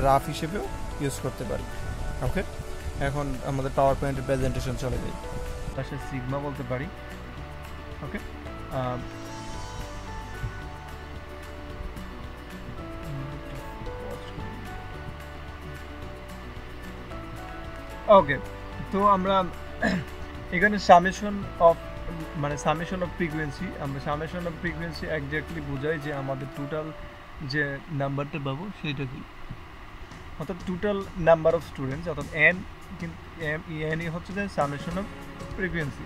Rough হিসেবেও use করতে পারি। ওকে, এখন আমাদের পাওয়ার পয়েন্টের প্রেজেন্টেশন চলে যাই। তার সিগমা বলতে পারি। ওকে, ওকে, তো আমরা এখানে সামেশন অফ ফ্রিকোয়েন্সি, আমরা সামেশন অফ ফ্রিকোয়েন্সি একজ্যাক্টলি বোঝাই যে আমাদের টোটাল যে নাম্বারটা পাবো সেটা কি, অর্থাৎ টোটাল নাম্বার অফ স্টুডেন্টস, অর্থাৎ এন, এন হচ্ছে যে সামেশন অফ ফ্রিকোয়েন্সি।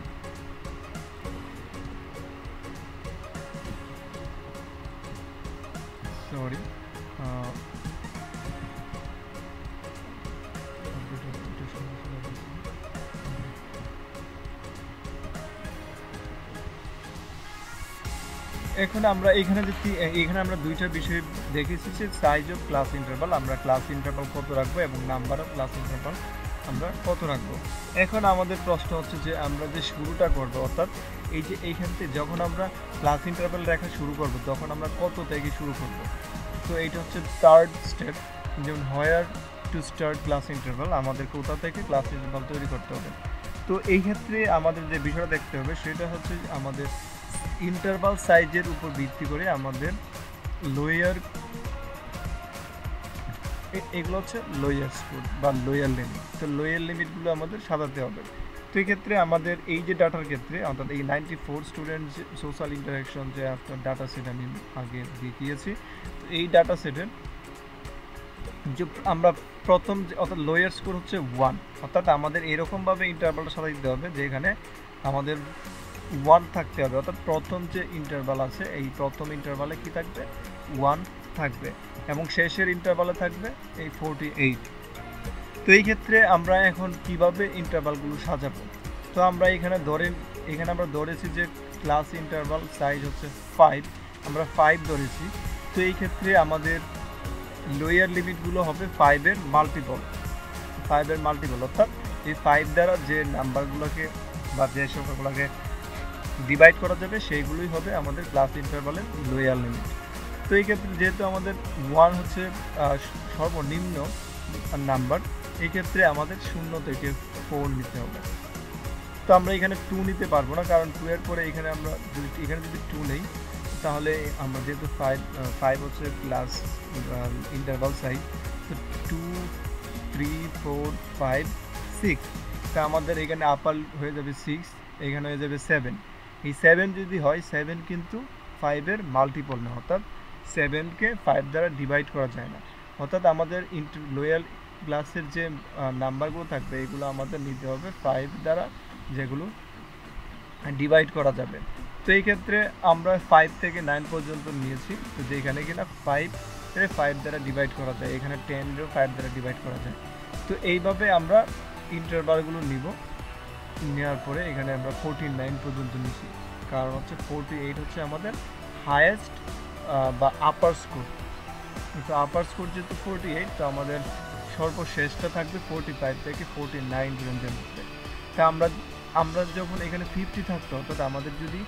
সরি, এখন আমরা এখানে আমরা দুইটা বিষয় দেখেছি যে সাইজ অফ ক্লাস ইন্টারভাল, আমরা ক্লাস ইন্টারভাল কত রাখবো এবং নাম্বার অফ ক্লাস ইন্টারভাল আমরা কত রাখবো। এখন আমাদের প্রশ্ন হচ্ছে যে আমরা যে শুরুটা করবো, অর্থাৎ এই যে এইখান থেকে যখন আমরা ক্লাস ইন্টারভাল রেখা শুরু করব তখন আমরা কত থেকে শুরু করব। তো এইটা হচ্ছে থার্ড স্টেপ, যেমন হোয়ার টু স্টার্ট ক্লাস ইন্টারভাল, আমাদের কোথা থেকে ক্লাস ইন্টারভাল তৈরি করতে হবে। তো এই ক্ষেত্রে আমাদের যে বিষয়টা দেখতে হবে সেটা হচ্ছে আমাদের ইন্টারভাল সাইজের উপর ভিত্তি করে আমাদের লোয়ার, এগুলো হচ্ছে লোয়ার স্কোর বা লোয়ার লিমিট। তো লোয়ার লিমিটগুলো আমাদের সাজাতে হবে। তো এই ক্ষেত্রে আমাদের এই যে ডাটার ক্ষেত্রে, অর্থাৎ এই 94 স্টুডেন্ট সোশ্যাল ইন্টারাকশন যে আপনার ডাটা সেট আমি আগে দেখিয়েছি, তো এই ডাটা সেটের যে আমরা প্রথম অর্থাৎ লোয়ার স্কোর হচ্ছে 1, অর্থাৎ আমাদের এরকমভাবে ইন্টারভালটা সাজাই দিতে হবে যে এখানে আমাদের 1 থাকতে হবে, অর্থাৎ প্রথম যে ইন্টারভাল আছে এই প্রথম ইন্টারভালে কি থাকবে, 1 থাকবে এবং শেষের ইন্টারভালে থাকবে এই 48। তো এই ক্ষেত্রে আমরা এখন কিভাবে ইন্টারভালগুলো সাজাবো, তো আমরা এখানে আমরা ধরেছি যে ক্লাস ইন্টারভাল সাইজ হচ্ছে 5, আমরা 5 ধরেছি। তো এই ক্ষেত্রে আমাদের লোয়ার লিমিটগুলো হবে 5-এর মাল্টিপল, অর্থাৎ এই 5 দ্বারা যে নাম্বারগুলোকে বা যে সংখ্যাগুলোকে ডিভাইড করা যাবে সেইগুলোই হবে আমাদের ক্লাস ইন্টারভালের লোয়ার লিমিট। তো এই ক্ষেত্রে যেহেতু আমাদের 1 হচ্ছে সর্বনিম্ন নাম্বার, এই ক্ষেত্রে আমাদের 0 থেকে 4 নিতে হবে। তো আমরা এখানে 2 নিতে পারবো না, কারণ 2 এর পরে এখানে আমরা যদি 2 নেই তাহলে আমরা যেহেতু 5 হচ্ছে ক্লাস ইন্টারভাল সাইজ, তো 2, 3, 4, 5, 6, তা আমাদের এখানে আপার হয়ে যাবে 6, এখানে হয়ে যাবে 7। এই 7 যদি হয়, 7 কিন্তু 5-এর মাল্টিপল না, অর্থাৎ 7-কে 5 দ্বারা ডিভাইড করা যায় না। অর্থাৎ আমাদের লোয়ার ক্লাসের যে নাম্বারগুলো থাকবে এগুলো আমাদের নিতে হবে 5 দ্বারা, যেগুলো ডিভাইড করা যাবে। তো এই ক্ষেত্রে আমরা 5 থেকে 9 পর্যন্ত নিয়েছি, তো যেখানে কিনা 5 দ্বারা ডিভাইড করা যায়, এখানে 10-এরও 5 দ্বারা ডিভাইড করা যায়। তো এইভাবে আমরা ইন্টারভালগুলো নেওয়ার পরে এখানে আমরা 49 পর্যন্ত নিয়েছি, কারণ হচ্ছে 48 হচ্ছে আমাদের হায়েস্ট বা আপার স্কোর। তো আপার স্কোর যেহেতু 48, তো আমাদের সর্বশেষটা থাকবে 45 থেকে 49 রেঞ্জের মধ্যে। তা আমরা যখন এখানে 50 থাকতো, অর্থাৎ আমাদের যদি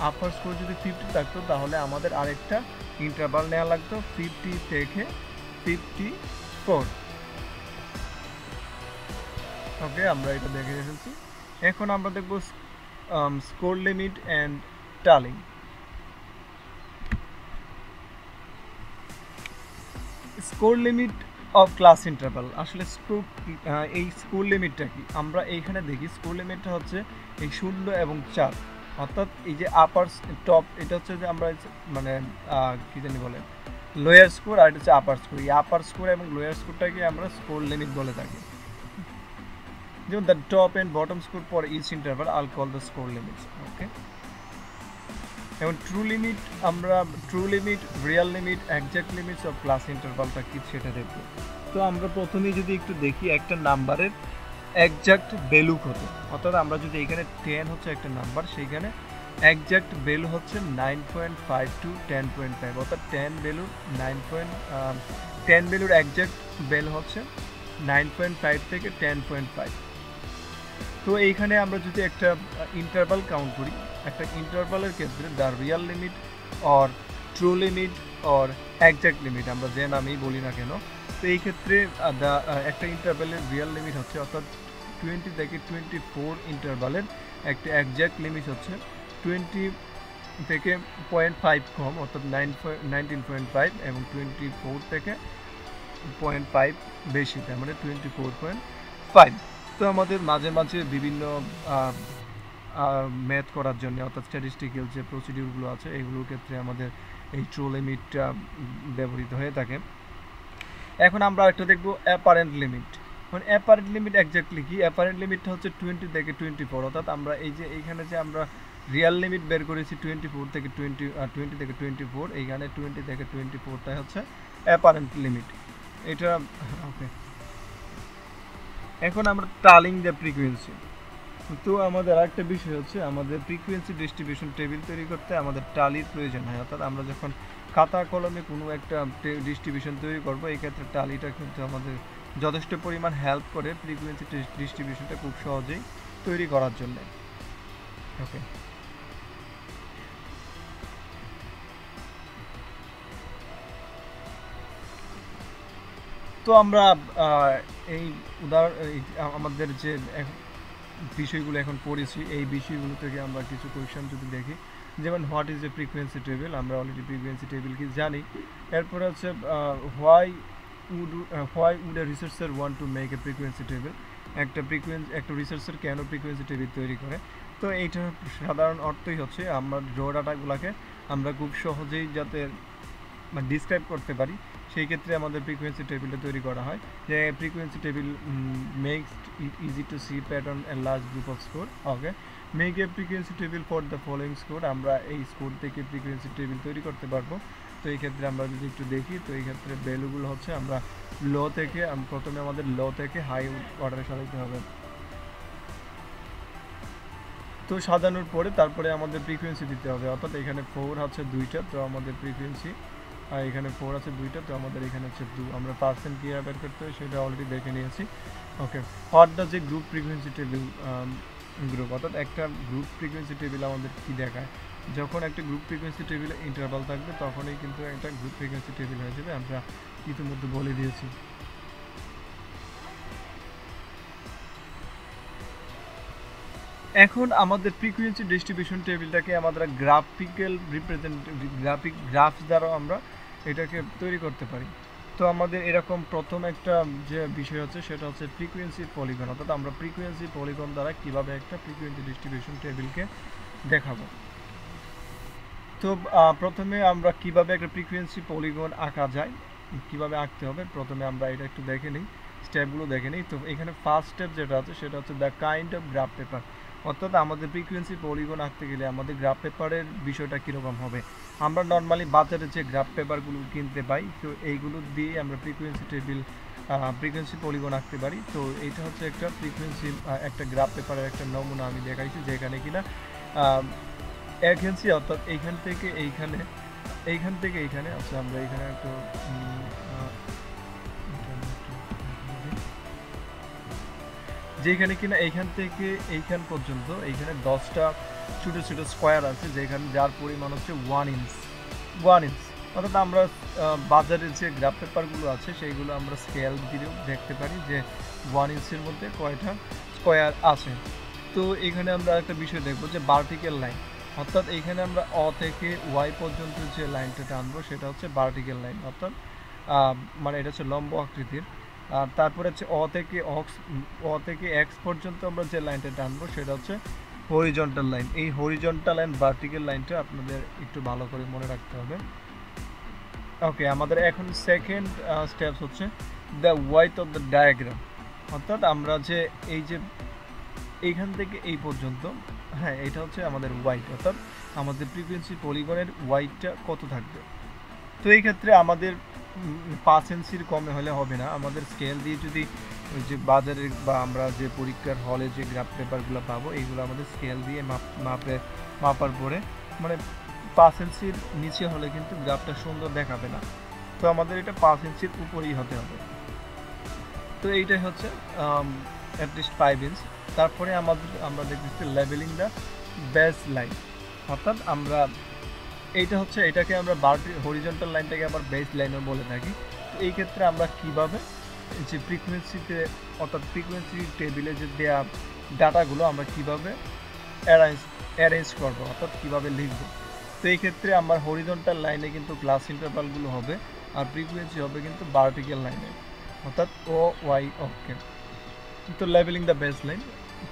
আপার স্কোর যদি 50 থাকতো তাহলে আমাদের আরেকটা ইন্টারভাল নেওয়া লাগতো 50 থেকে 54। ওকে, আমরা এটা দেখে ফেলছি। এখন আমরা দেখব score limit and tallying. Score limit of class interval, আসলে এই স্কোর লিমিটটা কি, আমরা এইখানে দেখি স্কোর লিমিটটা হচ্ছে এই 0 এবং 4, অর্থাৎ এই যে আপার টপ, এটা হচ্ছে যে আমরা মানে কি জানি বলে লোয়ার স্কোর, আর এটা হচ্ছে আপার স্কোর। এই আপার স্কোর এবং লোয়ার স্কোরটাকে আমরা স্কোর লিমিট বলে থাকি। যেমন the top and bottom score for each interval are call the score limits. Okay, এবং true limit, real limit, exact limits of class ইন্টারভালটা কি সেটা দেখব। তো আমরা প্রথমেই যদি একটু দেখি একটা নাম্বারের এক্সাক্ট ভ্যালু কত, অর্থাৎ আমরা যদি এখানে 10 হচ্ছে একটা নাম্বার, সেইখানে এক্সাক্ট ভ্যালু হচ্ছে 9.5 to 10.5, অর্থাৎ 10 ভ্যালুর এক্সাক্ট ভ্যালু হচ্ছে 9.5 থেকে 10.5। তো এইখানে আমরা যদি একটা ইন্টারভাল কাউন্ট করি, একটা ইন্টারভালের ক্ষেত্রে the real limit or true limit or exact limit, আমরা যে নামেই বলি না কেন, তো এই ক্ষেত্রে একটা ইন্টারভ্যালের রিয়েল লিমিট হচ্ছে অর্থাৎ 20 থেকে 24 ইন্টারভ্যালের একটা একজ্যাক্ট লিমিট হচ্ছে 20 থেকে 0.5 কম অর্থাৎ 19.5 এবং 24 থেকে 0.5 বেশি, তার মানে 24.5। তো আমাদের মাঝে মাঝে বিভিন্ন ম্যাথ করার জন্য অর্থাৎ স্ট্যাটিস্টিক্যাল যে প্রসিডিউরগুলো আছে এগুলোর ক্ষেত্রে আমাদের এই ট্রু লিমিটটা ব্যবহৃত হয়ে থাকে। এখন আমরা একটা দেখব অ্যাপারেন্ট লিমিট। মানে অ্যাপারেন্ট লিমিট এক্স্যাক্টলি কি? অ্যাপারেন্ট লিমিটটা হচ্ছে 20 থেকে 24, অর্থাৎ আমরা এই যে এইখানে যে আমরা রিয়েল লিমিট বের করেছি 20 থেকে 24, এইখানে 20 থেকে 24টাই হচ্ছে অ্যাপারেন্ট লিমিট। এটা ওকে। এখন আমরা টালিং দ্য ফ্রিকোয়েন্সি। তো আমাদের আরেকটা বিষয় হচ্ছে আমাদের ফ্রিকোয়েন্সি ডিস্ট্রিবিউশন টেবিল তৈরি করতে আমাদের টালির প্রয়োজন হয়, অর্থাৎ আমরা যখন খাতা কলমে কোনো একটা ডিস্ট্রিবিউশন তৈরি করব এই ক্ষেত্রে টালিটা কিন্তু আমাদের যথেষ্ট পরিমাণ হেল্প করে ফ্রিকোয়েন্সি ডিস্ট্রিবিউশনটা খুব সহজেই তৈরি করার জন্য। ওকে, তো আমরা এই আমাদের যে বিষয়গুলো এখন পড়েছি এই বিষয়গুলো থেকে আমরা কিছু কোয়েশ্চেন যদি দেখি, যেমন what is a frequency table, আমরা অলরেডি ফ্রিকোয়েন্সি টেবিল কি জানি। এরপরে হচ্ছে why would a researcher want to make a frequency table, একটা রিসার্চার কেন ফ্রিকোয়েন্সি টেবিল তৈরি করে। তো এইটার সাধারণ অর্থই হচ্ছে আমরা র ডাটাগুলোকে আমরা খুব সহজেই যাতে ডিসক্রাইব করতে পারি সেই ক্ষেত্রে আমাদের ফ্রিকোয়েন্সি টেবিলটা তৈরি করা হয়। যে frequency table makes it easy to see pattern a large group of score. Okay, make a frequency table for the following score, আমরা এই স্কোর থেকে ফ্রিকোয়েন্সি টেবিল তৈরি করতে পারবো। তো এই ক্ষেত্রে আমরা যদি একটু দেখি, তো এই ক্ষেত্রে ভ্যালুগুলো হচ্ছে আমরা লো থেকে প্রথমে আমাদের লো থেকে হাই অর্ডারে সাজাতে হবে। তো সাজানোর পরে তারপরে আমাদের ফ্রিকোয়েন্সি দিতে হবে, অর্থাৎ এখানে 4 হচ্ছে 2টা, তো আমাদের ফ্রিকোয়েন্সি এখানে 4 আছে 2টা, তো আমাদের এখানে হচ্ছে 2। আমরা পার্সেন্ট কীভাবে বের করতে হয় সেটা অলরেডি দেখে নিয়েছি। Okay, what does a group frequency table group, অর্থাৎ একটা গ্রুপ ফ্রিকোয়েন্সি টেবিল আমাদের কি দেখায়, যখন একটা গ্রুপ ফ্রিকোয়েন্সি টেবিলে ইন্টারভাল থাকবে তখনই কিন্তু একটা গ্রুপ ফ্রিকোয়েন্সি টেবিল হয়ে যাবে, আমরা ইতিমধ্যে বলে দিয়েছি। এখন আমাদের ফ্রিকোয়েন্সি ডিস্ট্রিবিউশন টেবিলটাকে আমাদের গ্রাফস দ্বারা আমরা এটাকে তৈরি করতে পারি। তো আমাদের এরকম প্রথম একটা যে বিষয় হচ্ছে সেটা হচ্ছে ফ্রিকোয়েন্সি পলিগন, অর্থাৎ আমরা ফ্রিকোয়েন্সি পলিগন দ্বারা কিভাবে একটা ফ্রিকোয়েন্সি ডিস্ট্রিবিউশন টেবিলকে দেখাবো। তো প্রথমে আমরা কিভাবে একটা ফ্রিকোয়েন্সি পলিগন আঁকা যায়, কিভাবে আঁকতে হবে, প্রথমে আমরা এটা একটু দেখে নিই, স্টেপগুলো দেখে নিই। তো এখানে ফার্স্ট স্টেপ যেটা আছে সেটা হচ্ছে the kind of graph paper, অর্থাৎ আমাদের ফ্রিকোয়েন্সি পলিগন আঁকতে গেলে আমাদের গ্রাফ পেপারের বিষয়টা কীরকম হবে। আমরা নর্মালি বাজারে যে গ্রাফ পেপারগুলো কিনতে পাই, তো এইগুলো দিয়ে আমরা ফ্রিকোয়েন্সি পলিগন আঁকতে পারি। তো এইটা হচ্ছে একটা গ্রাফ পেপারের একটা নমুনা আমি দেখাইছি, যেখানে কিনা এক ইঞ্চি, অর্থাৎ এইখান থেকে এইখানে আচ্ছা আমরা এখানে একটু যেখানে কিনা এইখান থেকে এইখান পর্যন্ত এইখানে 10টা ছোটো ছোটো স্কোয়ার আছে, যেখানে যার পরিমাণ হচ্ছে 1 ইঞ্চ। অর্থাৎ আমরা বাজারের যে গ্রাফ পেপারগুলো আছে সেইগুলো আমরা স্কেল দিয়েও দেখতে পারি যে 1 ইঞ্চের মধ্যে কয়টা স্কোয়ার আছে। তো এখানে আমরা একটা বিষয় দেখবো যে ভার্টিক্যাল লাইন, অর্থাৎ এইখানে আমরা অ থেকে ওয়াই পর্যন্ত যে লাইনটা টানবো সেটা হচ্ছে ভার্টিক্যাল লাইন, অর্থাৎ মানে এটা হচ্ছে লম্ব আকৃতির। আর তারপরে হচ্ছে অ থেকে এক্স পর্যন্ত আমরা যে লাইনটা টানবো সেটা হচ্ছে হরিজন্টাল লাইন। এই হরিজন্টাল অ্যান্ড ভার্টিক্যাল লাইনটা আপনাদের একটু ভালো করে মনে রাখতে হবে। ওকে, আমাদের এখন সেকেন্ড স্টেপস হচ্ছে দ্য ওয়াইথ অফ দ্য ডায়াগ্রাম, অর্থাৎ আমরা যে এই যে এইখান থেকে এই পর্যন্ত, হ্যাঁ এটা হচ্ছে আমাদের ওয়াইট, অর্থাৎ আমাদের ফ্রিকোয়েন্সি পলিগনের ওয়াইটটা কত থাকবে। তো এই ক্ষেত্রে আমাদের 5 ইঞ্চির কমে হলে হবে না, আমাদের স্কেল দিয়ে যদি যে বাজারের বা আমরা যে পরীক্ষার হলে যে গ্রাফ পেপারগুলো পাবো এইগুলো আমাদের স্কেল দিয়ে মাপার পরে মানে 5 ইঞ্চির নিচে হলে কিন্তু গ্রাফটা সুন্দর দেখাবে না, তো আমাদের এটা 5 ইঞ্চির উপরেই হতে হবে। তো এইটাই হচ্ছে অ্যাটলিস্ট 5 ইঞ্চ। তারপরে আমরা দেখতেছি লেভেলিং দ্য বেস লাইন, অর্থাৎ আমরা এটাকে আমরা হরিজন্টাল লাইনটাকে আবার বেস লাইনও বলে থাকি। তো এই ক্ষেত্রে আমরা কিভাবে যে ফ্রিকোয়েন্সিতে অর্থাৎ ফ্রিকোয়েন্সি টেবিলে যে দেওয়া ডাটাগুলো আমরা কিভাবে অ্যারেঞ্জ করবো অর্থাৎ কীভাবে লিখবো। তো এই ক্ষেত্রে আমার হরিজন্টাল লাইনে কিন্তু ক্লাস ইন্টারভালগুলো হবে আর ফ্রিকোয়েন্সি হবে কিন্তু ভার্টিক্যাল লাইনে অর্থাৎ ও ওয়াই ওকে। তো লেবেলিং দ্য বেস লাইন,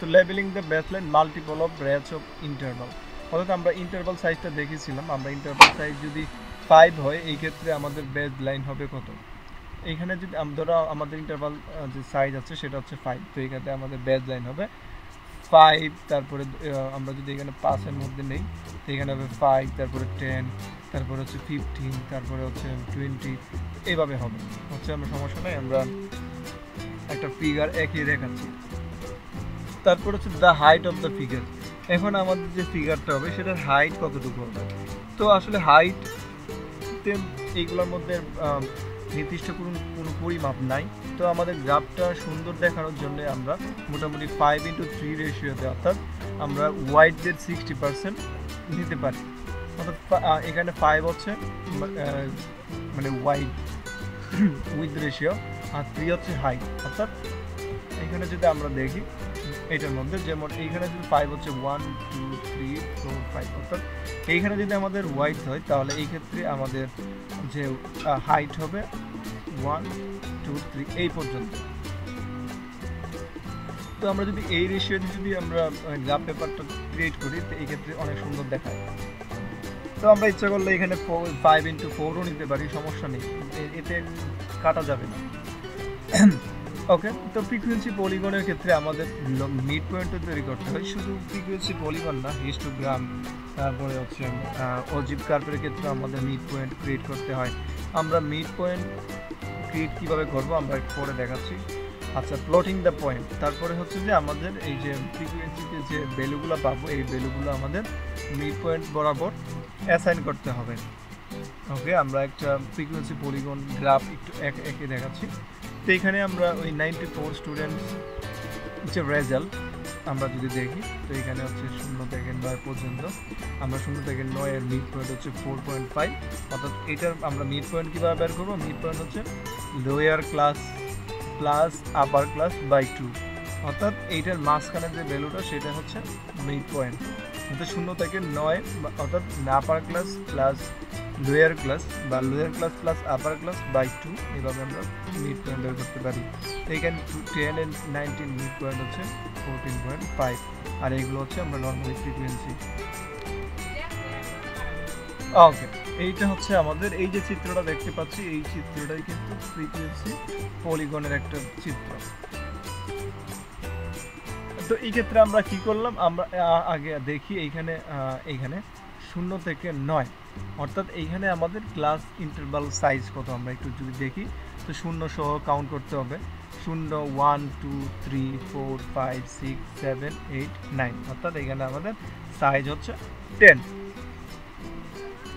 তো labelling the base line multiple of range of interval, অর্থাৎ আমরা ইন্টারভাল সাইজটা দেখেছিলাম, আমরা ইন্টারভাল সাইজ যদি 5 হয় এই ক্ষেত্রে আমাদের বেস লাইন হবে কত, এইখানে যদি ধরো আমাদের ইন্টারভাল যে সাইজ আছে সেটা হচ্ছে 5, তো এখানে আমাদের বেস লাইন হবে 5, তারপরে আমরা যদি এখানে 5-এর মধ্যে নেই তো এখানে হবে 5, তারপরে 10, তারপরে হচ্ছে 15, তারপরে হচ্ছে 20, এইভাবে হবে হচ্ছে। আমরা সমস্যা নেই, আমরা একটা ফিগার একই দেখাচ্ছি। তারপর হচ্ছে the height of the figure, এখন আমাদের যে ফিগারটা হবে সেটার হাইট কতটুকু হবে। তো আসলে হাইট এইগুলোর মধ্যে নির্দিষ্ট কোনো পরিমাপ নাই। তো আমাদের গ্রাফটা সুন্দর দেখানোর জন্য আমরা মোটামুটি 5:3 রেশিওতে অর্থাৎ আমরা ওয়াইডদের 60% নিতে পারি, অর্থাৎ এখানে 5 হচ্ছে মানে ওয়াইড উইথ রেশিও আর 3 হচ্ছে হাইট, অর্থাৎ এখানে যদি আমরা দেখি এটার মধ্যে যেমন এইখানে যদি 5 হচ্ছে 1 2 3 4 5, অর্থাৎ এইখানে যদি আমাদের ওয়াইড হয় তাহলে এই ক্ষেত্রে আমাদের যে হাইট হবে 1 2 3 এই পর্যন্ত। তো আমরা যদি এই রেশিওতে যদি আমরা গ্রাফ পেপারটা ক্রিয়েট করি তো এই ক্ষেত্রে অনেক সুন্দর দেখায়। তো আমরা ইচ্ছা করলে এখানে 5:4ও নিতে পারি, সমস্যা নেই, এতে কাটা যাবে না। ওকে, তো ফ্রিকোয়েন্সি পলিগনের ক্ষেত্রে আমাদের মিড পয়েন্টও তৈরি করতে হয়, শুধু ফ্রিকোয়েন্সি পলিগন না, হিস্টোগ্রাম তারপরে হচ্ছে অজিব কার্ভের ক্ষেত্রে আমাদের মিড পয়েন্ট ক্রিয়েট করতে হয়। আমরা মিড পয়েন্ট ক্রিয়েট কীভাবে করবো আমরা একটু পরে দেখাচ্ছি। আচ্ছা, প্লটিং দ্য পয়েন্ট, তারপরে হচ্ছে যে আমাদের এই যে ফ্রিকোয়েন্সিতে যে ভ্যালুগুলো পাবো এই ভ্যালুগুলো আমাদের মিড পয়েন্ট বরাবর অ্যাসাইন করতে হবে। ওকে, আমরা একটা ফ্রিকোয়েন্সি পলিগন গ্রাফ একটু একে দেখাচ্ছি। তো এখানে আমরা ওই 94 স্টুডেন্টস যে রেজাল্ট আমরা যদি দেখি তো এখানে হচ্ছে 0 থেকে 9 পর্যন্ত, আমরা 0 থেকে 9 এর মিড পয়েন্ট হচ্ছে 4.5, অর্থাৎ এটার আমরা মিড পয়েন্ট কীভাবে বের করবো, মিড পয়েন্ট হচ্ছে lower class plus upper class by 2, অর্থাৎ এইটার মাঝখানে যে ভ্যালুটা সেটা হচ্ছে মিড পয়েন্ট, অর্থাৎ 0 থেকে 9 অর্থাৎ upper class plus lower class বা lower class plus upper class by 2, এইভাবে আমরা মিড পয়েন্ট বের করতে পারি। এইখানে 10 and 19 মিড পয়েন্ট হচ্ছে 14.5, আর এইগুলো হচ্ছে আমরা নর্মালি ফ্রিকোয়েন্সি। ওকে, এইটা হচ্ছে আমাদের এই যে চিত্রটা দেখতে পাচ্ছি এই চিত্রটাই কিন্তু ফ্রিকোয়েন্সি পলিগনের একটা চিত্র। তো এই ক্ষেত্রে আমরা কি করলাম, আমরা আগে দেখি এইখানে 0 থেকে 9, অর্থাৎ এইখানে আমাদের ক্লাস ইন্টারভাল সাইজ কত আমরা একটু যদি দেখি তো 0 সহ কাউন্ট করতে হবে, 0 1 2 3 4 5 6 7 8 9, অর্থাৎ এখানে আমাদের সাইজ হচ্ছে 10।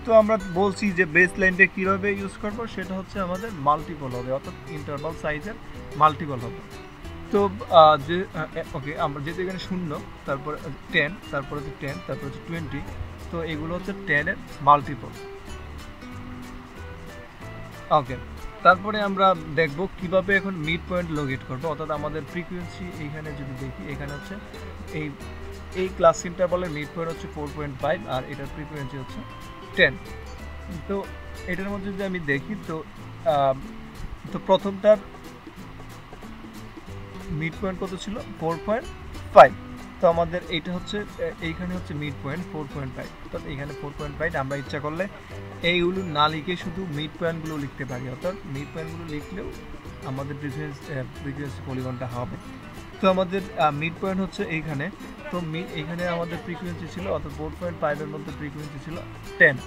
তো আমরা বলছি যে বেস লাইনটা কীভাবে ইউজ করবো, সেটা হচ্ছে আমাদের মাল্টিপল হবে, অর্থাৎ ইন্টারভাল সাইজের মাল্টিপল হবে। তো যে ওকে, আমরা যেহেতু এখানে 0 তারপর 10 তারপর হচ্ছে 10 তারপর হচ্ছে 20, তো এগুলো হচ্ছে 10 এর মাল্টিপল। ওকে, তারপরে আমরা দেখব কিভাবে এখন মিড পয়েন্ট লোকেট করবো, অর্থাৎ আমাদের ফ্রিকোয়েন্সি এইখানে যদি দেখি এখানে হচ্ছে এই ক্লাস ইন্টারভালের মিড পয়েন্ট হচ্ছে 4.5 আর এটার ফ্রিকোয়েন্সি হচ্ছে 10। তো এটার মধ্যে যদি আমি দেখি তো প্রথমটার মিড পয়েন্ট কত ছিল 4.5, তো আমাদের এইটা হচ্ছে এইখানে হচ্ছে মিড পয়েন্ট 4.5, অর্থাৎ এইখানে 4.5 আমরা ইচ্ছা করলে এইগুলো না লিখে শুধু মিড পয়েন্টগুলো লিখতে পারি, অর্থাৎ মিড পয়েন্টগুলো লিখলেও আমাদের ফ্রিকোয়েন্সি পলিগনটা হবে। তো আমাদের মিড পয়েন্ট হচ্ছে এইখানে, তো এইখানে আমাদের ফ্রিকোয়েন্সি ছিল অর্থাৎ 4.5 এর মধ্যে ফ্রিকোয়েন্সি ছিল 10,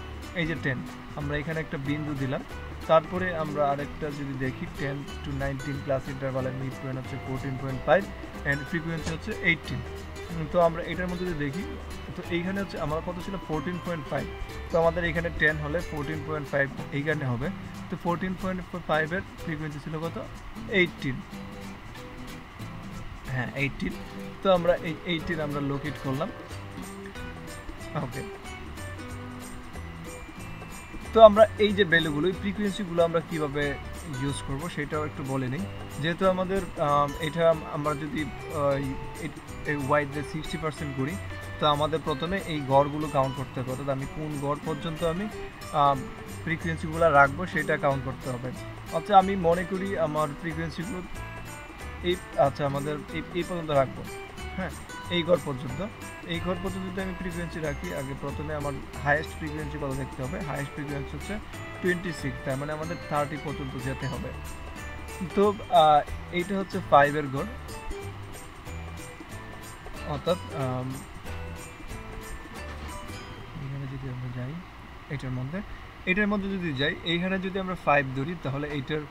এই যে 10, আমরা এখানে একটা বিন্দু দিলাম। তারপরে আমরা আরেকটা যদি দেখি 10 to 19 ক্লাস ইন্টারভালের মিড পয়েন্ট হচ্ছে 14.5 অ্যান্ড ফ্রিকোয়েন্সি হচ্ছে 18। তো আমরা এটার মধ্যে যদি দেখি তো এইখানে হচ্ছে আমার কত ছিল 14.5, তো আমাদের এখানে 10 হলে 14.5 এইখানে হবে, তো 14.5 এর ফ্রিকোয়েন্সি ছিল কত 18, হ্যাঁ 18। তো আমরা এই 18 আমরা লোকেট করলাম। ওকে, তো আমরা এই যে ভ্যালুগুলো এই ফ্রিকোয়েন্সিগুলো আমরা কিভাবে ইউজ করব সেটাও একটু বলে নিই। যেহেতু আমাদের এটা আমরা যদি ওয়াইড 60% করি, তো আমাদের প্রথমে এই গড়গুলো কাউন্ট করতে হবে, অর্থাৎ আমি কোন গড় পর্যন্ত আমি ফ্রিকোয়েন্সিগুলো রাখবো সেটা কাউন্ট করতে হবে। আচ্ছা আমি মনে করি আমার ফ্রিকোয়েন্সিগুলো এই আচ্ছা আমাদের এই পর্যন্ত রাখবো, হ্যাঁ এই ঘর পর্যন্ত। এই ঘর পর্যন্ত যদি আমি ফ্রিকোয়েন্সি রাখি, আগে প্রথমে আমার হাইয়েস্ট ফ্রিকোয়েন্সি কত দেখতে হবে। হাইয়েস্ট ফ্রিকোয়েন্সি হচ্ছে 26, তার মানে আমাদের 30 পর্যন্ত যেতে হবে। তো এইটা হচ্ছে 5-এর ঘর, অর্থাৎ এখানে যদি আমরা যাই এটার মধ্যে যদি যাই, এইখানে যদি আমরা 5 ধরি, তাহলে এইটার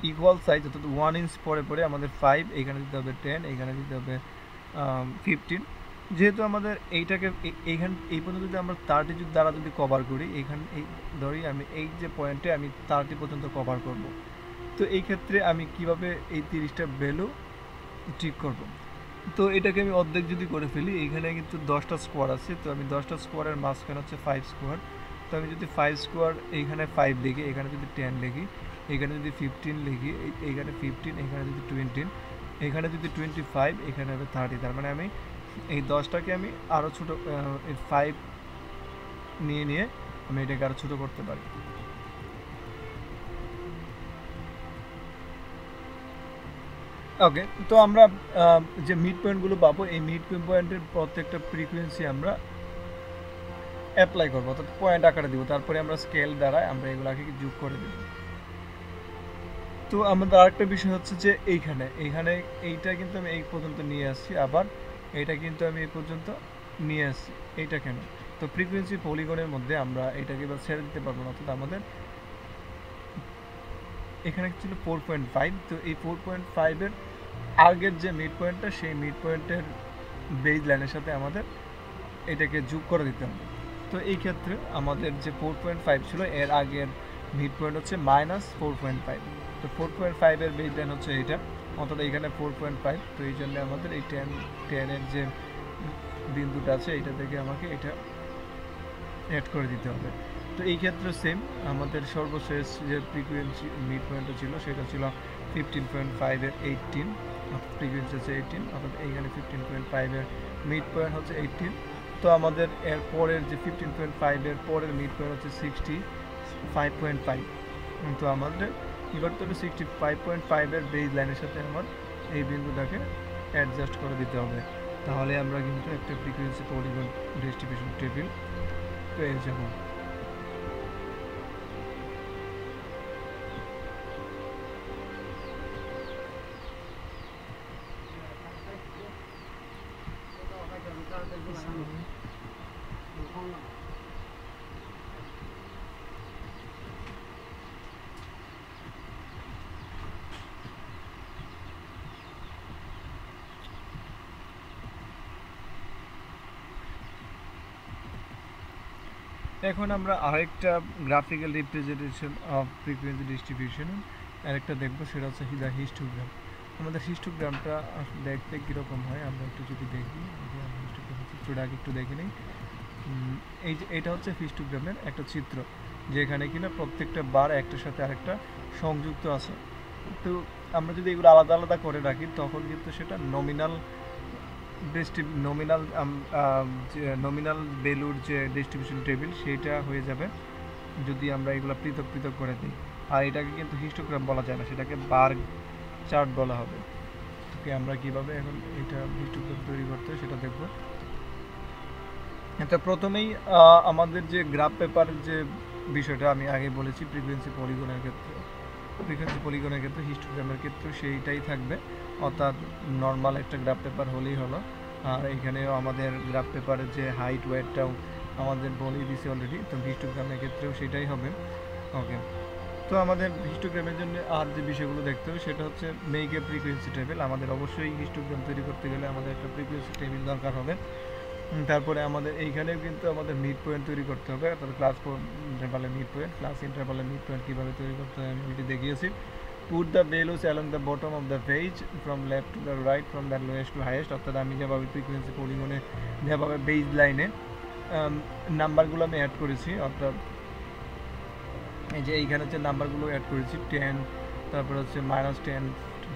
ইকুয়াল সাইজ অর্থাৎ 1 ইঞ্চ পরে পরে আমাদের 5, এইখানে দিতে হবে 10, এইখানে দিতে হবে 15। যেহেতু আমাদের এইটাকে এই পর্যন্ত যদি আমরা 30 দ্বারা যদি কভার করি, এইখানে এই ধরি আমি এই যে পয়েন্টে আমি 30 পর্যন্ত কভার করব, তো এই ক্ষেত্রে আমি কিভাবে এই 30টা ভ্যালু ঠিক করব। তো এটাকে আমি অর্ধেক যদি করে ফেলি, এইখানে কিন্তু 10টা স্কোয়ার আছে, তো আমি 10টা স্কোয়ারের মাঝখানে হচ্ছে 5 স্কোয়ার, তো আমি যদি 5 স্কোয়ার এইখানে 5 লিখি, এখানে যদি 10 লিখি, এখানে যদি 15 লিখি, এইখানে 15, এখানে যদি 20, এখানে যদি 25, এখানে হবে 30, তার মানে আমি এই 10টাকে আমি আরও ছোটো 5 নিয়ে আমি এটাকে আরও ছোটো করতে পারি। ওকে, তো আমরা যে মিড পয়েন্টগুলো পাবো, এই মিড পয়েন্টের প্রত্যেকটা ফ্রিকোয়েন্সি আমরা অ্যাপ্লাই করবো, অর্থাৎ পয়েন্ট আকারে দিব, তারপরে আমরা স্কেল দ্বারা আমরা এগুলাকে যোগ করে দেব। তো আমাদের আরেকটা বিষয় হচ্ছে যে এইখানে এইটা কিন্তু আমি এই পর্যন্ত নিয়ে আসছি, আবার এইটা কিন্তু আমি এই পর্যন্ত নিয়ে আসছি। এইটা কেন? তো ফ্রিকোয়েন্সি পলিগনের মধ্যে আমরা এটাকে এবার ছেড়ে দিতে পারবো না, অর্থাৎ আমাদের এখানে ছিল 4.5, তো এই 4.5-এর আগের যে মিড পয়েন্টটা, সেই মিড পয়েন্টের বেজ লাইনের সাথে আমাদের এটাকে যোগ করে দিতে হবে। তো এই ক্ষেত্রে আমাদের যে 4.5 ছিল, এর আগের মিড পয়েন্ট হচ্ছে -4.5, তো 4.5-এর বেজ লাইন হচ্ছে এইটা, অর্থাৎ এইখানে 4.5, তো এই জন্য আমাদের এই 10-এর যে বিন্দুটা আছে, এইটা থেকে আমাকে এটা অ্যাড করে দিতে হবে। তো এই ক্ষেত্রে সেম, আমাদের সর্বশেষ যে ফ্রিকোয়েন্সি মিড পয়েন্টটা ছিল সেটা ছিল 15.5-এর 18, ফ্রিকোয়েন্সি হচ্ছে 18, অর্থাৎ এইখানে 15.5-এর মিড পয়েন্ট হচ্ছে 18। তো আমাদের এর পরের যে 15.5-এর পরের মিড পয়েন্ট হচ্ছে 65.5, তো আমাদের কী করতে হবে, 65.5-এর বেজ লাইনের সাথে আমার এই বিন্দুটাকে অ্যাডজাস্ট করে দিতে হবে, তাহলে আমরা কিন্তু একটা ফ্রিকোয়েন্সি পলিগন ডিস্ট্রিবিউশন টেবিল পেয়ে যাব। এখন আমরা আরেকটা graphical representation of frequency distribution আরেকটা দেখবো, সেটা হচ্ছে দ্য হিস্টোগ্রাম। আমাদের হিস্টোগ্রামটা দেখতে কীরকম হয় আমরা একটু যদি দেখি, হিস্টোগ্রাম আগে একটু দেখে নিই। এই যে এটা হচ্ছে হিস্টোগ্রামের একটা চিত্র, যেখানে কিনা প্রত্যেকটা বার একটার সাথে আরেকটা সংযুক্ত আছে। তো আমরা যদি এগুলো আলাদা আলাদা করে রাখি, তখন কিন্তু সেটা নমিনাল ভ্যালুর যে ডিস্ট্রিবিউশন টেবিল সেইটা হয়ে যাবে যদি আমরা এগুলো পৃথক পৃথক করে দিই। আর এটাকে কিন্তু হিস্টোগ্রাম বলা যায় না, সেটাকে বার চার্ট বলা হবে। ওকে, আমরা কিভাবে এখন এটা হিস্টোগ্রাম তৈরি করতে হয় সেটা দেখব। এটা প্রথমেই আমাদের যে গ্রাফ পেপারের যে বিষয়টা আমি আগে বলেছি, ফ্রিকোয়েন্সি পলিগনের ক্ষেত্রে হিস্টোগ্রামের ক্ষেত্রে সেইটাই থাকবে, অর্থাৎ নর্মাল একটা গ্রাফ পেপার হলেই হলো। আর এখানেও আমাদের গ্রাফ পেপারের যে হাইট ওয়েটটাও আমাদের বলেই দিয়েছি অলরেডি, তো হিস্টোগ্রামের ক্ষেত্রেও সেটাই হবে। ওকে, তো আমাদের হিস্টোগ্রামের জন্য আর যে বিষয়গুলো দেখতে হবে সেটা হচ্ছে মেক এ ফ্রিকোয়েন্সি টেবিল। আমাদের অবশ্যই হিস্টোগ্রাম তৈরি করতে গেলে আমাদের একটা ফ্রিকোয়েন্সি টেবিল দরকার হবে। তারপরে আমাদের এইখানেও কিন্তু আমাদের মিড পয়েন্ট তৈরি করতে হবে, অর্থাৎ ক্লাস ইন্টারভালে মিড পয়েন্ট, ক্লাস ইন্টারভালে মিড পয়েন্ট কীভাবে তৈরি করতে হয় আমি এটি দেখিয়েছি। Put the values along the bottom of the page from left to the right, from the lowest to highest, অর্থাৎ আমি যেভাবে ফ্রিকোয়েন্সি পলিগনে যেভাবে বেজ লাইনে নাম্বারগুলো আমি অ্যাড করেছি, অর্থাৎ এই যে এইখানে যে নাম্বারগুলো অ্যাড করেছি 10, তারপরে হচ্ছে -10,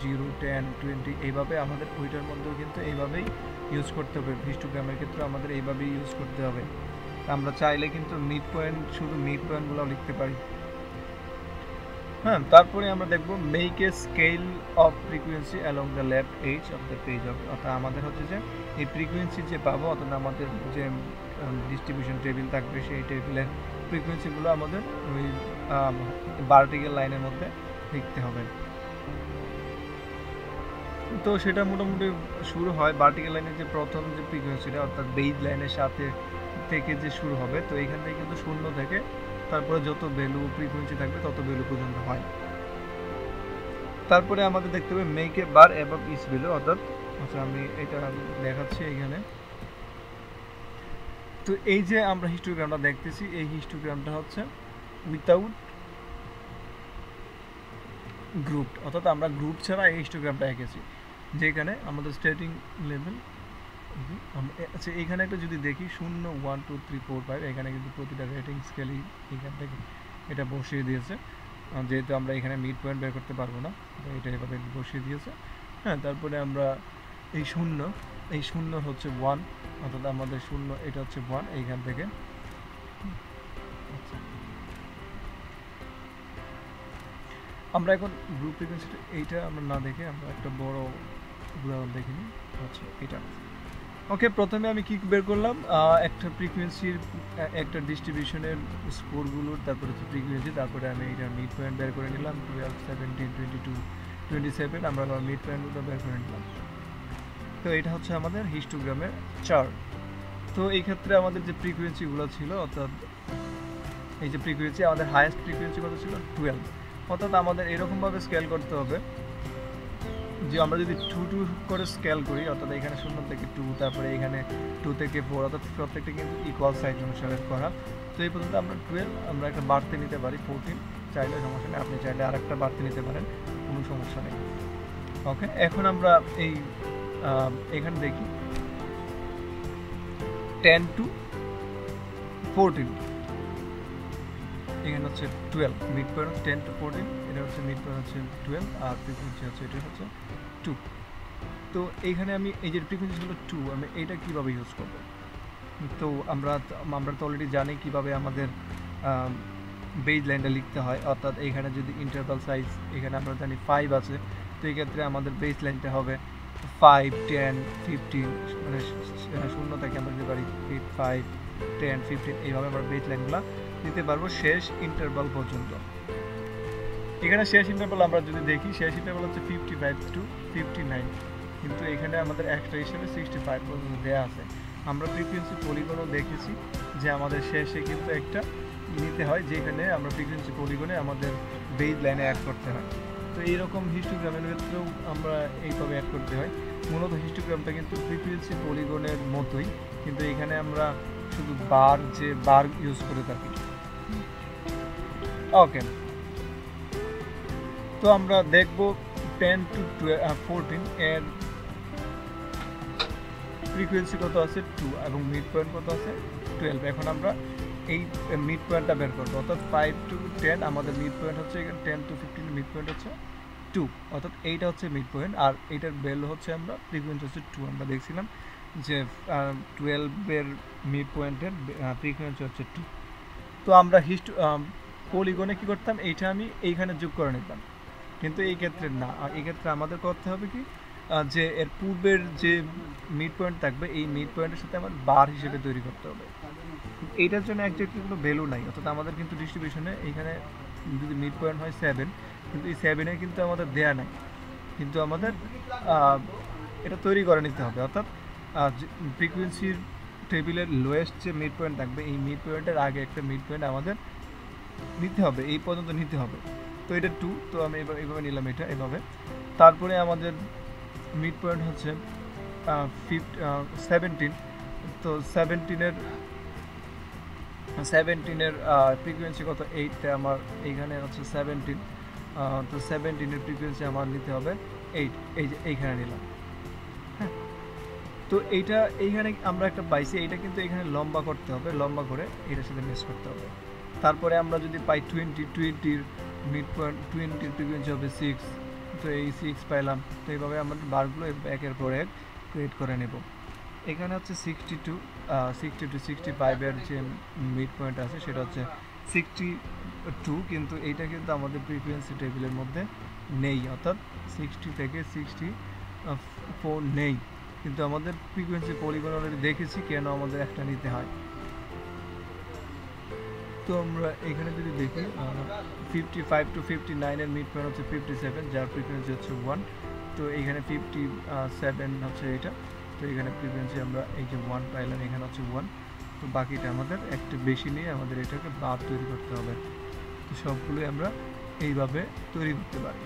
0, 10, 20, এইভাবে আমাদের ওইটার মধ্যেও কিন্তু এইভাবেই ইউজ করতে হবে। হিস্টোগ্রামের ক্ষেত্রে আমাদের এইভাবেই ইউজ করতে হবে। আমরা চাইলে কিন্তু মিড পয়েন্ট, শুধু মিড পয়েন্টগুলো লিখতে পারি। হ্যাঁ, তারপরে আমরা দেখব make a scale of frequency along the left edge of the page of, অর্থাৎ আমাদের হচ্ছে যে এই ফ্রিকোয়েন্সি যে পাবো, অর্থাৎ আমাদের যে ডিস্ট্রিবিউশন টেবিল থাকবে সেই টেবিলের ফ্রিকোয়েন্সিগুলো আমাদের ওই ভার্টিক্যাল লাইনের মধ্যে লিখতে হবে। তো সেটা মোটামুটি শুরু হয় ভার্টিক্যাল লাইনের যে প্রথম যে ফ্রিকোয়েন্সিটা, অর্থাৎ বেজ লাইনের সাথে থেকে যে শুরু হবে। তো এখান থেকে কিন্তু 0 থেকে তারপরে যত ভ্যালু ফ্রিকোয়েন্সি থাকবে তত ভ্যালু পর্যন্ত হয়। তারপরে আমাদের দেখতে হবে make a bar above each value, অর্থাৎ আচ্ছা আমি এটা দেখাচ্ছি এখানে। তো এই যে আমরা হিস্টোগ্রামটা দেখতেছি, এই হিস্টোগ্রামটা হচ্ছে উইথাউট গ্রুপ, অর্থাৎ আমরা গ্রুপ ছাড়া এই হিস্টোগ্রামটা এঁকেছি, যেখানে আমাদের স্টার্টিং লেভেল। আচ্ছা এখানে একটা যদি দেখি 0, 1, 2, 3, 4, 5, এখানে কিন্তু প্রতিটা রেটিং স্কেলই এখান থেকে এটা বসিয়ে দিয়েছে, যেহেতু আমরা এখানে মিড পয়েন্ট বের করতে পারবো না, এটা এভাবে বসিয়ে দিয়েছে। হ্যাঁ, তারপরে আমরা এই 0 হচ্ছে 1, অর্থাৎ আমাদের 0 এটা হচ্ছে 1 এইখান থেকে। আচ্ছা আমরা এখন গ্রুপ ফ্রিকোয়েন্সিটা এইটা আমরা না দেখে আমরা একটা বড় উদাহরণ দেখে নিই। আচ্ছা এটা ওকে, প্রথমে আমি কি বের করলাম, একটা ফ্রিকোয়েন্সির একটা ডিস্ট্রিবিউশনের স্কোরগুলোর, তারপরে হচ্ছে ফ্রিকোয়েন্সি, তারপরে আমি এটা মিড পয়েন্ট বের করে নিলাম 12, 17, 22, 27, আমরা মিড পয়েন্টগুলো বের করে নিলাম। তো এটা হচ্ছে আমাদের হিস্টোগ্রামের চার্ট। তো এই ক্ষেত্রে আমাদের যে ফ্রিকোয়েন্সিগুলো ছিল, অর্থাৎ এই যে ফ্রিকোয়েন্সি, আমাদের হাইয়েস্ট ফ্রিকোয়েন্সি কত ছিল 12, অর্থাৎ আমাদের এরকমভাবে স্কেল করতে হবে যে আমরা যদি 2, 2 করে স্কেল করি, অর্থাৎ এখানে 0 থেকে 2, তারপরে এখানে 2 থেকে 4, অর্থাৎ প্রত্যেকটা কিন্তু ইকুয়াল সাইজ অনুসারে করা। তো এই পর্যন্ত আমরা 12, আমরা একটা বাড়তে নিতে পারি 14, চাইলে সমস্যা নেই, আপনি চাইলে আর একটা বাড়তে নিতে পারেন, কোনো সমস্যা নেই। ওকে, এখন আমরা এই এখানে দেখি 10 to 14, এখানে হচ্ছে 12, মিড পয়েন্ট 10 to 14, এটা হচ্ছে মিড পয়েন্ট হচ্ছে 12, আর ফ্রিকোয়েন্সি হচ্ছে এটা হচ্ছে 2। তো এইখানে আমি এই যে ফ্রিকোয়েন্সি হলো 2, আমি এইটা কীভাবে ইউজ করব? তো আমরা তো অলরেডি জানি কীভাবে আমাদের বেজ লাইনটা লিখতে হয়, অর্থাৎ এইখানে যদি ইন্টারভাল সাইজ এখানে আমরা জানি 5 আছে, তো এই ক্ষেত্রে আমাদের বেজ লাইনটা হবে 5, 10, 15, মানে 0 থেকে আমরা দিতে পারি 5, 10, 15, এইভাবে আমরা বেজ লাইনগুলো দিতে পারবো শেষ ইন্টারভাল পর্যন্ত। এখানে শেষ ইন্টারভাল আমরা যদি দেখি, শেষ ইন্টারভাল হচ্ছে 55 to 59, কিন্তু এখানে আমাদের এক্সট্রা হিসেবে 65 পর্যন্ত দেওয়া আছে। আমরা ফ্রিকোয়েন্সি পলিগনও দেখেছি যে আমাদের শেষে কিন্তু একটা নিতে হয়, যেখানে আমরা ফ্রিকোয়েন্সি পলিগনে আমাদের বেজ লাইনে অ্যাড করতে হয়। তো এইরকম হিস্টোগ্রামের ক্ষেত্রেও আমরা এইভাবে অ্যাড করতে হয়। মূলত হিস্টোগ্রামটা কিন্তু ফ্রিকোয়েন্সি পলিগনের মতোই, কিন্তু এখানে আমরা শুধু বার ইউজ করে থাকি। ওকে, তো আমরা দেখব 10 to 14 এর ফ্রিকোয়েন্সি কত আছে 2 এবং মিড পয়েন্ট কত আছে 12। এখন আমরা এই মিড পয়েন্টটা বের করবো, অর্থাৎ 5 to 10 আমাদের মিড পয়েন্ট হচ্ছে, এখানে 10 to 15 মিড পয়েন্ট হচ্ছে 2, অর্থাৎ এইটা হচ্ছে মিড পয়েন্ট, আর এইটার ভ্যালু হচ্ছে আমরা ফ্রিকোয়েন্সি হচ্ছে 2। আমরা দেখছিলাম যে 12-এর মিড পয়েন্টের ফ্রিকোয়েন্সি হচ্ছে 2। তো আমরা পলিগনে কী করতাম, এইটা আমি এইখানে যোগ করে নিতাম, কিন্তু এই ক্ষেত্রে না, এই ক্ষেত্রে আমাদের করতে হবে কি, যে এর পূর্বের যে মিড পয়েন্ট থাকবে এই মিড পয়েন্টের সাথে আমার বার হিসেবে তৈরি করতে হবে। এইটার জন্য একজাক্টলি কোনো ভ্যালু নাই, অর্থাৎ আমাদের কিন্তু ডিস্ট্রিবিউশনে এইখানে যদি মিড পয়েন্ট হয় 7, কিন্তু এই 7-এ কিন্তু আমাদের দেয়া নাই, কিন্তু আমাদের এটা তৈরি করে নিতে হবে, অর্থাৎ ফ্রিকোয়েন্সির টেবিলের লোয়েস্ট যে মিড পয়েন্ট থাকবে এই মিড পয়েন্টের আগে একটা মিড পয়েন্ট আমাদের নিতে হবে, এই পর্যন্ত নিতে হবে। তো এটা 2, তো আমি এইভাবে নিলাম এটা এভাবে। তারপরে আমাদের মিড পয়েন্ট হচ্ছে 17, তো 17-এর ফ্রিকোয়েন্সি কত 8, আমার এইখানে হচ্ছে 17, তো 17-এর ফ্রিকোয়েন্সি আমার নিতে হবে 8, এই যে এইখানে নিলাম। হ্যাঁ, তো এইখানে আমরা একটা পাইছি, এইটা কিন্তু এখানে লম্বা করতে হবে, লম্বা করে এটার সাথে মিক্স করতে হবে। তারপরে আমরা যদি পাই 20-এর মিড পয়েন্ট 20 ফ্রিকোয়েন্সি হবে 6, তো এই 6 পাইলাম। তো এইভাবে আমাদের বারগুলো একের পর এক ক্রিয়েট করে নেব। এখানে হচ্ছে 62 65 এর যে মিড পয়েন্ট আছে সেটা হচ্ছে 62, কিন্তু এইটা কিন্তু আমাদের ফ্রিকোয়েন্সি টেবিলের মধ্যে নেই, অর্থাৎ 60 থেকে 64 নেই, কিন্তু আমাদের ফ্রিকোয়েন্সি পলিগন অলরেডি দেখেছি কেন আমাদের একটা নিতে হয়। তো আমরা এখানে যদি দেখি 55 to 59 এর মিড পয়েন্ট হচ্ছে 57, যার ফ্রিকোয়েন্সি হচ্ছে 1। তো এইখানে 57 হচ্ছে এটা, তো এখানে ফ্রিকোয়েন্সি আমরা এই যে 1 পাইলাম, এখানে হচ্ছে 1। তো বাকিটা আমাদের একটু বেশি নিয়ে আমাদের এটাকে বার তৈরি করতে হবে। তো সবগুলোই আমরা এইভাবে তৈরি করতে পারি।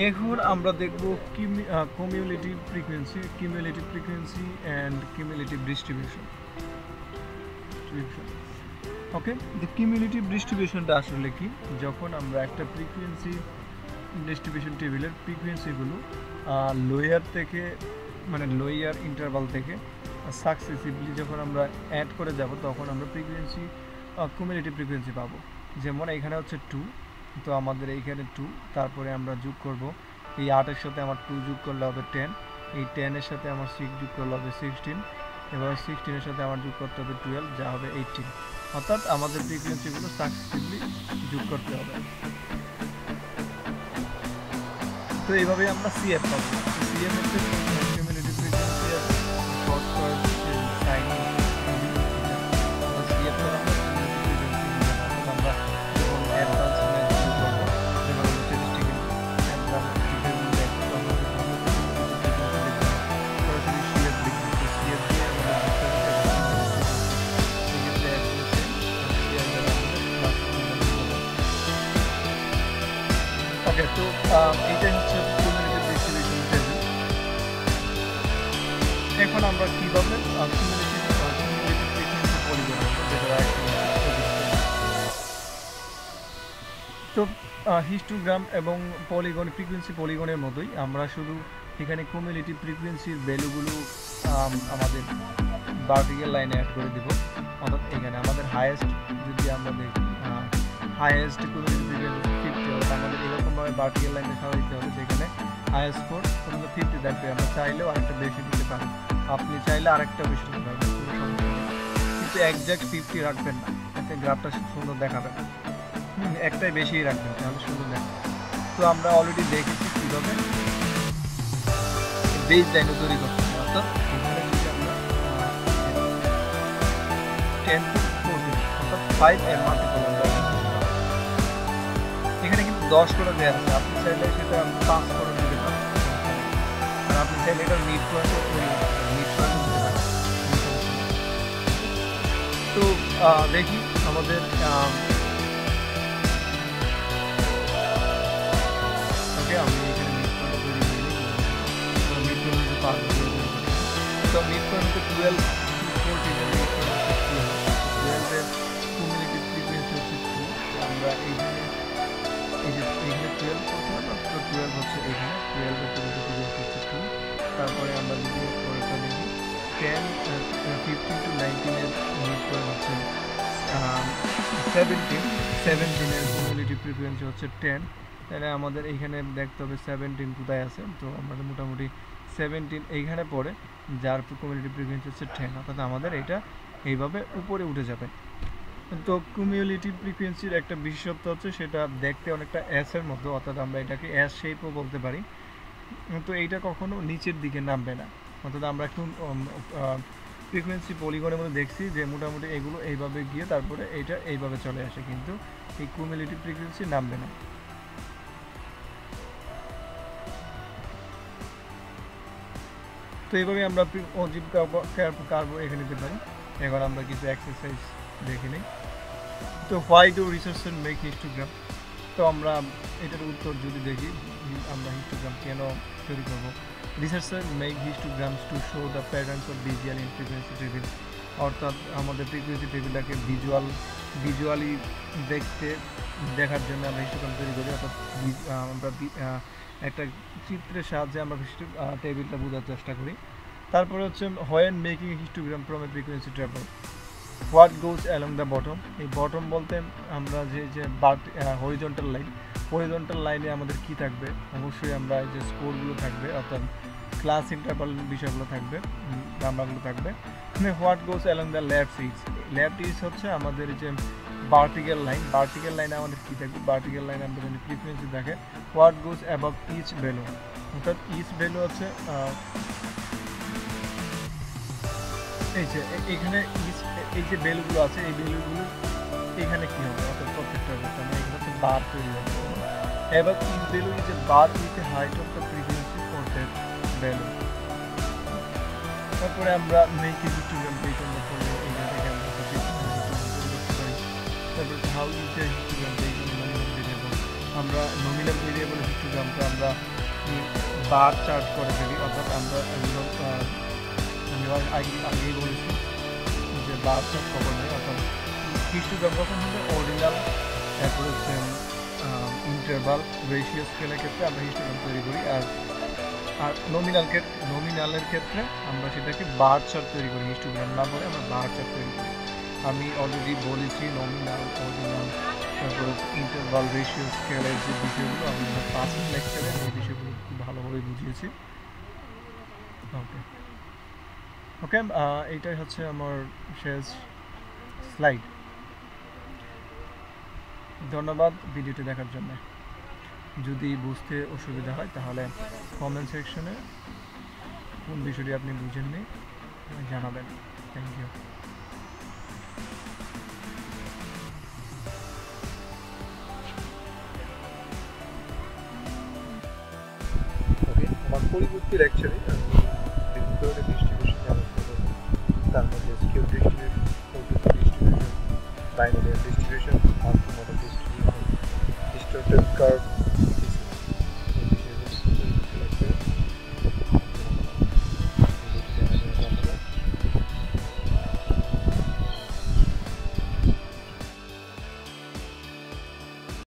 এখন আমরা দেখব cumulative frequency and cumulative distribution. Okay, the cumulative ডিস্ট্রিবিউশনটা আসলে কি? যখন আমরা একটা ফ্রিকোয়েন্সি ডিস্ট্রিবিউশন টেবিলের ফ্রিকোয়েন্সিগুলো লোয়ার থেকে, মানে লোয়ার ইন্টারভাল থেকে সাকসেসিভলি যখন আমরা অ্যাড করে যাব, তখন আমরা ফ্রিকোয়েন্সি কিউমুলেটিভ ফ্রিকোয়েন্সি পাবো। যেমন এখানে হচ্ছে 2, তো আমাদের এইখানে 2, তারপরে আমরা যোগ করব এই 8-এর সাথে আমার 2 যোগ করলে হবে 10, এই 10-এর সাথে আমার 6 যোগ করলে হবে 16, এবার 16-এর সাথে আমার যোগ করতে হবে 12, যা হবে 18। অর্থাৎ আমাদের ফ্রিকোয়েন্সিগুলো সাকসেসিভলি যোগ করতে হবে। তো এইভাবে আমরা সিএফ পাবো। সিএফ হচ্ছে কিউমুলেটিভ ফ্রিকোয়েন্সি আর শর্ট করে সাইন সিএফ করে আমরা যখন অ্যাডভান্স শুরু করবো, যেমন স্ট্যাটিস্টিক্যাল সরাসরি সিএফ লিখবো। তো সিএফ দিয়ে আমরা ওকে। তো এইটাই হচ্ছে কিউমুলেটিভ ডিস্ট্রিবিউশন টেবিল। এখন আমরা কীভাবে কিউমুলেটিভ ফ্রিকোয়েন্সি পলিগন আনবো, যেটা তো হিস্টোগ্রাম এবং পলিগন ফ্রিকোয়েন্সি পলিগনের মতোই আমরা শুধু এখানে কিউমুলেটিভ ফ্রিকোয়েন্সির ভ্যালুগুলো আমাদের ভার্টিক্যাল লাইনে অ্যাড করে দেব। অর্থাৎ এখানে আমাদের হাইয়েস্ট যদি আমরা দেখি, হাইয়েস্ট কিউমুলেটিভ ফ্রিকোয়েন্সি 50, অর্থাৎ আমাদের এরকমভাবে ভার্টিক্যাল লাইনে সাজাইতে হবে যেখানে হাইয়েস্ট স্কোর পর্যন্ত 50 থাকবে। আমরা চাইলেও আরেকটা বেশি দিতে পারি, আপনি চাইলে আরেকটা বেশি দিতে পারবেন, কোনো সমস্যা নেই, কিন্তু একজ্যাক্ট 50 রাখবেন না, এতে গ্রাফটা সুন্দর দেখাবে না। একটাই বেশি রাখবেন, তাহলে সুন্দর দেখাবে। তো আমরা অলরেডি দেখেছি কীভাবে বেস লাইনও তৈরি করতে হবে। অর্থাৎ এখানে যদি আমরা 10 to 14, অর্থাৎ 5 এর মাল্টিপল আমরা এখানে কিন্তু 10 করে দেওয়া আছে, আপনি চাইলে সেটা 5 করে দিতে পারেন, আর আপনি চাইলে এটা মিড পয়েন্টও তৈরি করতে পারেন, মিড পয়েন্টও দিতে পারেন। তো দেখি আমাদের আমি এখানে মিড পয়েন্ট তৈরি করে নিই। তো মিড পয়েন্ট হচ্ছে 5, তো মিড পয়েন্ট হচ্ছে 12 to 14 এর মিড পয়েন্ট হচ্ছে 12 এর কিউমুলেটিভ ফ্রিকোয়েন্সি হচ্ছে 2। আমরা এইখানে এই যে এখানে 12 করছিলাম, তো 12 হচ্ছে এখানে 12 এর কিউমুলেটিভ ফ্রিকোয়েন্সি হচ্ছে 2। তারপরে আমরা যদি পরেরটা দেখি 15 to 19 এর মিড পয়েন্ট হচ্ছে 17 এর কিউমুলেটিভ ফ্রিকোয়েন্সি হচ্ছে 10। তাহলে আমাদের এইখানে দেখতে হবে 17 কোথায় আছে। তো আমাদের মোটামুটি 17 এইখানে পড়ে, যার কিউমুলেটিভ ফ্রিকোয়েন্সি হচ্ছে 10, অর্থাৎ আমাদের এটা এইভাবে উপরে উঠে যাবে। তো কিউমুলেটিভ ফ্রিকোয়েন্সির একটা বিশেষত্ব হচ্ছে সেটা দেখতে অনেকটা এস এর মতো, অর্থাৎ আমরা এটাকে এস শেপও বলতে পারি। তো এইটা কখনো নিচের দিকে নামবে না, অর্থাৎ আমরা একটু ফ্রিকোয়েন্সি পলিগনের মধ্যে দেখছি যে মোটামুটি এগুলো এইভাবে গিয়ে তারপরে এইটা এইভাবে চলে আসে, কিন্তু এই কিউমুলেটিভ ফ্রিকোয়েন্সি নামবে না। তো এইভাবে আমরা অজীব কার্ভ এখানে নিতে পারি। এখন আমরা কিছু এক্সারসাইজ দেখে নিই। তো why do researcher make histogram? তো আমরা এটার উত্তর যদি দেখি, আমরা হিস্টোগ্রাম কেন তৈরি করবো? Researcher make histograms to show the patterns of visual in frequency table, অর্থাৎ আমাদের ফ্রিকোয়েন্সি টেবিলটাকে ভিজুয়ালি দেখার জন্য আমরা হিস্টোগ্রাম তৈরি করি। অর্থাৎ আমরা একটা চিত্রের সাহায্যে আমরা টেবিলটা বোঝার চেষ্টা করি। তারপরে হচ্ছে when making a histogram from a frequency table, what goes along the bottom? এই বটম বলতে আমরা যে হরিজন্টাল লাইনে আমাদের কি থাকবে, অবশ্যই আমরা যে স্কোরগুলো থাকবে অর্থাৎ ক্লাস ইন্টারভাল বিষয়গুলো থাকবে, নাম্বারগুলো থাকবে। What goes along the left is হচ্ছে আমাদের যে ভার্টিক্যাল লাইনে আমাদের কী থাকবে, ভার্টিক্যাল লাইনে আমাদের যদি ফ্রিকোয়েন্সি থাকে। What goes above each value, অর্থাৎ ইচ ভ্যালু হচ্ছে এই যে এখানে এই যে ভ্যালুগুলো আছে, এই ভ্যালুগুলো এখানে কী হবে, অর্থাৎ প্রত্যেকটা এখানে হচ্ছে বার তৈরি হবে। এবার each value is a bar with a height of the frequency for that value. তারপরে আমরা মেক এ হিস্টোগ্রাম পেজ আমরা করবো, এইটা থেকে আমরা করতে পারি। তারপরে how is a histogram page nominal variable, আমরা নমিনাল ভেরিয়েবলের হিস্টোগ্রামটা আমরা বার চার্ট করে ফেলি, অর্থাৎ আমরা আগেই বলেছি যে বার চার্ট কখন হয়, অর্থাৎ হিস্টোগ্রাম কখন হবে অর্ডিনাল, তারপরে হচ্ছে ইন্টারভাল রেশিও স্কেলের ক্ষেত্রে আমরা হিস্টোগ্রাম তৈরি করি। আর নমিনালের ক্ষেত্রে আমরা সেটাকে বার চার্ট তৈরি করি, হিস্টোগ্রাম না বলে আমরা বার চার্ট তৈরি করি। আমি অলরেডি বলেছি নমিনাল, অর্ডিনাল, তারপরে ইন্টারভাল রেশিও স্কেলের যে বিষয়গুলো আমি আমার পাঁচের লেকচারে এই বিষয়গুলো খুব ভালোভাবে বুঝিয়েছি। ওকে এইটাই হচ্ছে আমার শেষ স্লাইড। ধন্যবাদ ভিডিওটি দেখার জন্য। যদি বুঝতে অসুবিধা হয় তাহলে কমেন্ট সেকশনে কোন বিষয়টি আপনি বুঝেননি জানাবেন। Thank you. ওকে, আমার পরবর্তী লেকচারে আমি বিভিন্ন ধরনের ডিস্ট্রিবিউশন আলোচনা করব। তার মধ্যে skew distribution, ordinal distribution, binary distribution, multi model distribution, distorted curve,